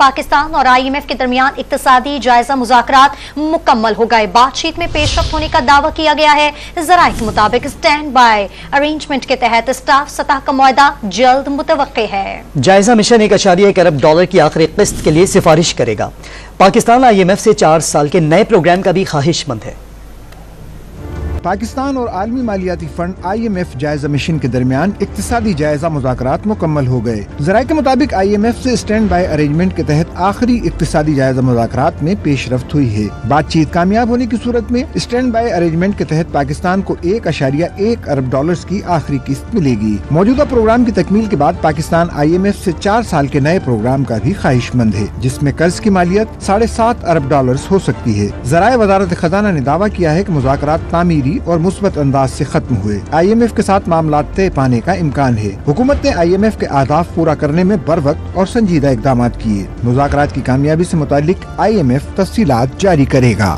پاکستان اور IMF کے درمیان اقتصادی جائزہ مذاکرات مکمل ہو گئے. بات چیت میں پیش رفت ہونے کا دعویٰ کیا گیا ہے. ذرائع کے مطابق اسٹینڈ بائی ارینجمنٹ کے تحت اسٹاف سطح کا معاہدہ جلد متوقع ہے. جائزہ مشن $1.1 ارب کی آخری قسط کے لیے سفارش کرے گا. پاکستان IMF سے 4 سال کے نئے پروگرام کا بھی خواہش مند ہے. پاکستان اور عالمی مالیاتی فنڈ IMF جائزہ مشن کے درمیان اقتصادی جائزہ مذاکرات مکمل ہو گئے. ذرائع کے مطابق IMF سے اسٹینڈ بائی ارینجمنٹ کے تحت آخری اقتصادی جائزہ مذاکرات میں پیش رفت ہوئی ہے. بات چیت کامیاب ہونے کی صورت میں اسٹینڈ بائی ارینجمنٹ کے تحت پاکستان کو $1.1 ارب کی آخری قسط ملے گی. موجودہ پروگرام کی تکمیل کے بعد پاکستان IMF سے 4 سال کے نئے پروگرام کا بھی خواہش مند ہے، جس میں قرض کی مالیت $7.5 ارب ہو سکتی ہے. ذرائع وزارت خزانہ نے دعویٰ کیا ہے کہ مذاکرات تعمیری اور مثبت انداز سے ختم ہوئے. IMF کے ساتھ معاملات طے پانے کا امکان ہے. حکومت نے IMF کے اہداف پورا کرنے میں بروقت اور سنجیدہ اقدامات کیے. مذاکرات کی کامیابی سے متعلق IMF تفصیلات جاری کرے گا.